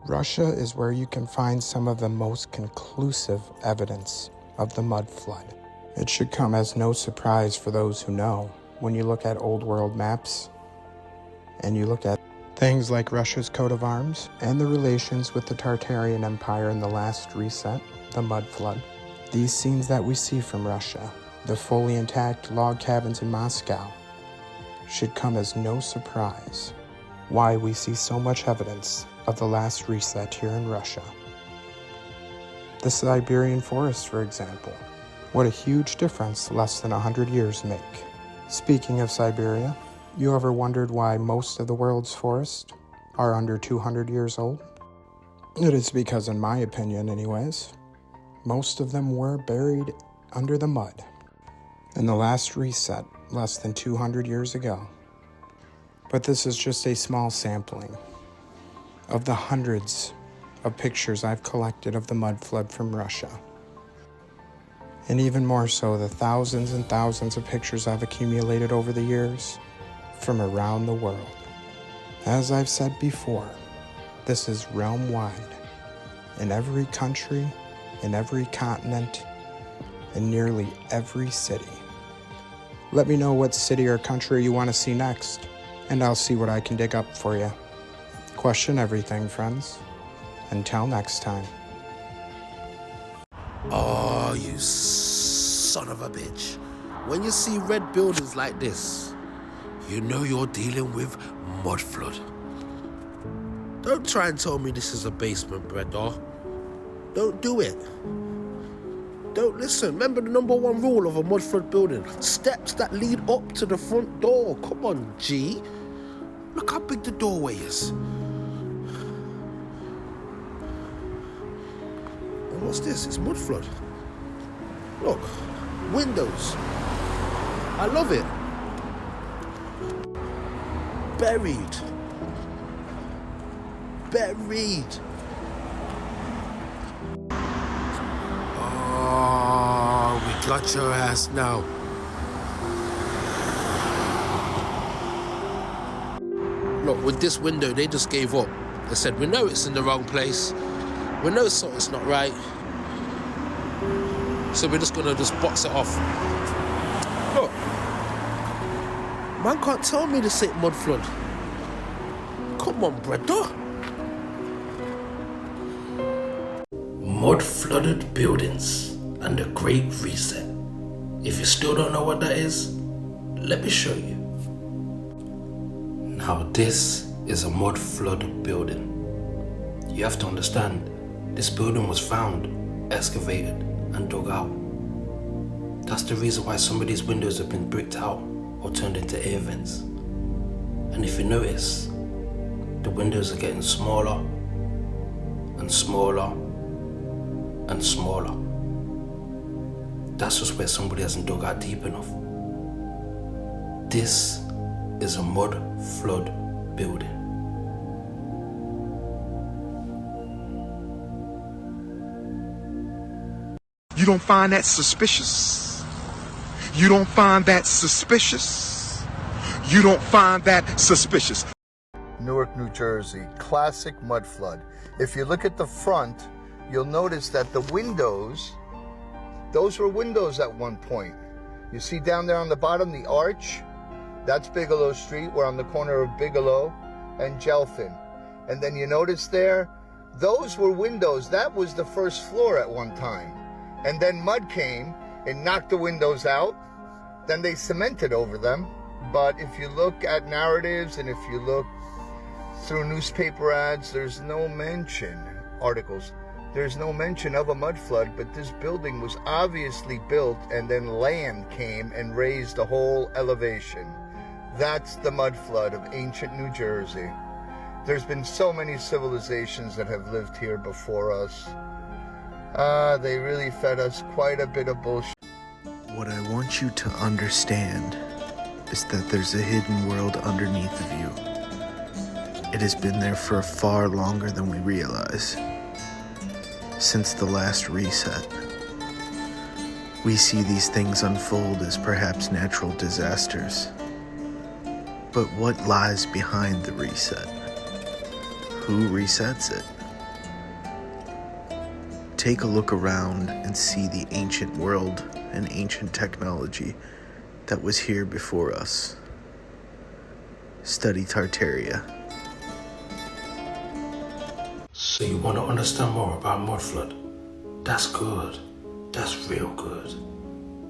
Russia is where you can find some of the most conclusive evidence of the mud flood. It should come as no surprise for those who know when you look at old world maps and you look at things like Russia's coat of arms and the relations with the Tartarian Empire in the last reset, the mud flood. These scenes that we see from Russia, the fully intact log cabins in Moscow, should come as no surprise why we see so much evidence of the last reset here in Russia. The Siberian forest, for example. What a huge difference less than 100 years make. Speaking of Siberia, you ever wondered why most of the world's forests are under 200 years old? It is because, in my opinion anyways, most of them were buried under the mud in the last reset less than 200 years ago. But this is just a small sampling of the hundreds of pictures I've collected of the mud flood from Russia. And even more so, the thousands and thousands of pictures I've accumulated over the years from around the world. As I've said before, this is realm-wide. In every country, in every continent, in nearly every city. Let me know what city or country you want to see next, and I'll see what I can dig up for you. Question everything, friends. Until next time. Oh, you son of a bitch. When you see red buildings like this, you know you're dealing with mud flood. Don't try and tell me this is a basement, brother. Don't do it. Don't listen. Remember the number one rule of a mud flood building? Steps that lead up to the front door. Come on, G. Look how big the doorway is. And what's this? It's mud flood. Look, windows. I love it. Buried. Oh, we got your ass now. Look, with this window, they just gave up. They said, we know it's in the wrong place. We know something's not right. So we're just gonna box it off. Look. Man can't tell me this ain't mud flood. Come on, brother. Mud flooded buildings and the Great Reset. If you still don't know what that is, let me show you. Now this is a mud flood building. You have to understand, this building was found, excavated and dug out. That's the reason why some of these windows have been bricked out or turned into air vents. And if you notice, the windows are getting smaller and smaller and smaller. That's just where somebody hasn't dug out deep enough. This is a mud flood building. You don't find that suspicious? You don't find that suspicious? You don't find that suspicious? Newark, New Jersey, classic mud flood. If you look at the front, you'll notice that the windows, those were windows at one point. You see down there on the bottom, the arch? That's Bigelow Street. We're on the corner of Bigelow and Gelfin. And then you notice there, those were windows. That was the first floor at one time. And then mud came and knocked the windows out. Then they cemented over them. But if you look at narratives and if you look through newspaper ads, there's no mention, articles, there's no mention of a mud flood, but this building was obviously built and then land came and raised the whole elevation. That's the mud flood of ancient New Jersey. There's been so many civilizations that have lived here before us. They really fed us quite a bit of bullshit. What I want you to understand is that there's a hidden world underneath of you. It has been there for far longer than we realize. Since the last reset, we see these things unfold as perhaps natural disasters. But what lies behind the reset? Who resets it? take a look around and see the ancient world and ancient technology that was here before us. Study Tartaria. So you want to understand more about Mudflood? That's good. That's real good.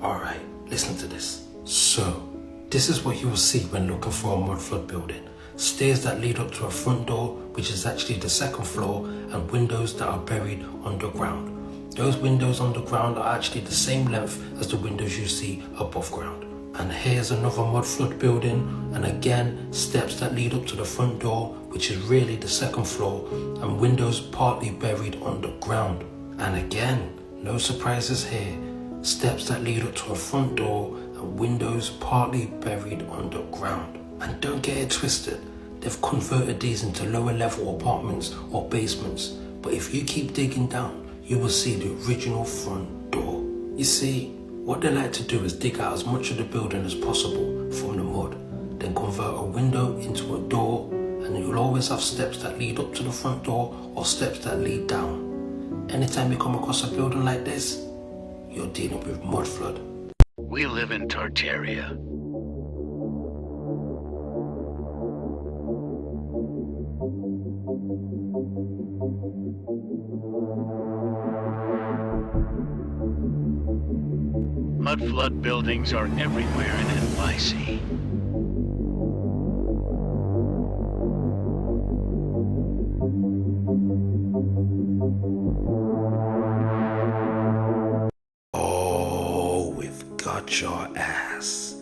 Alright, listen to this. So, this is what you will see when looking for a Mudflood building. Stairs that lead up to a front door, which is actually the second floor, and windows that are buried underground. Those windows underground are actually the same length as the windows you see above ground. And here's another Mudflood building, and again, steps that lead up to the front door, which is really the second floor, and windows partly buried underground. And again, no surprises here, steps that lead up to a front door, and windows partly buried underground. And don't get it twisted, they've converted these into lower level apartments or basements, but if you keep digging down, you will see the original front door. You see, what they like to do is dig out as much of the building as possible from the mud, then convert a window into a door, and you'll always have steps that lead up to the front door or steps that lead down. Anytime you come across a building like this, you're dealing with Mudflood. We live in Tartaria. Mudflood buildings are everywhere in NYC. Oh, we've got your ass.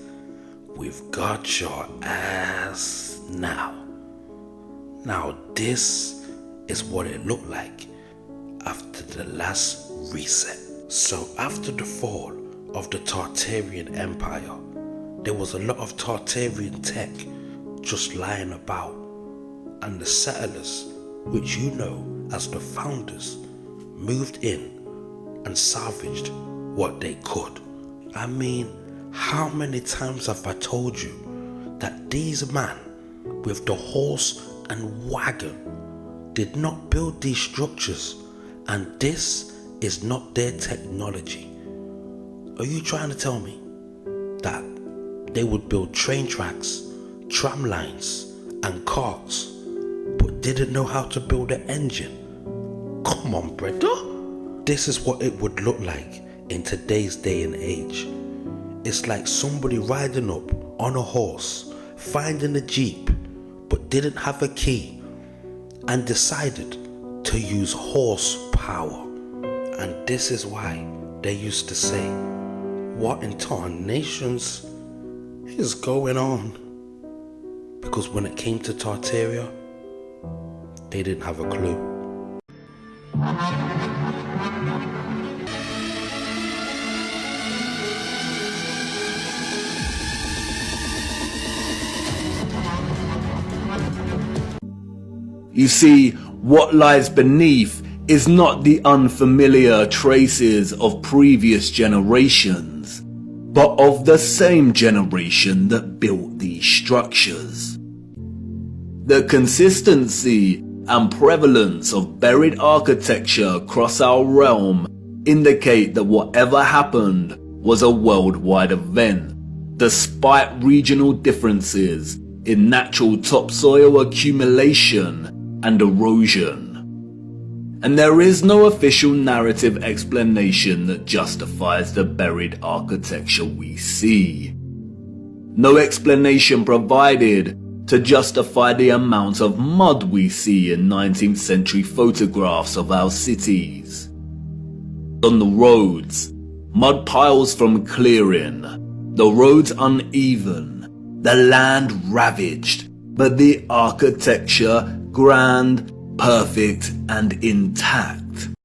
We've got your ass now. Now this is what it looked like after the last reset. So after the fall of the Tartarian Empire, there was a lot of Tartarian tech just lying about, and the settlers, which you know as the founders, moved in and salvaged what they could. I mean, how many times have I told you that these men with the horse and wagon did not build these structures, and this is not their technology? Are you trying to tell me that they would build train tracks, tram lines, and carts, but didn't know how to build an engine? Come on, brother. This is what it would look like in today's day and age. It's like somebody riding up on a horse, finding a jeep, but didn't have a key, and decided to use horsepower. And this is why they used to say, what in tarnations is going on? Because when it came to Tartaria, they didn't have a clue. You see, what lies beneath is not the unfamiliar traces of previous generations, but of the same generation that built these structures. The consistency and prevalence of buried architecture across our realm indicate that whatever happened was a worldwide event, despite regional differences in natural topsoil accumulation and erosion. And there is no official narrative explanation that justifies the buried architecture we see. No explanation provided to justify the amount of mud we see in 19th century photographs of our cities. On the roads, mud piles from clearing, the roads uneven, the land ravaged, but the architecture grand, perfect, and intact.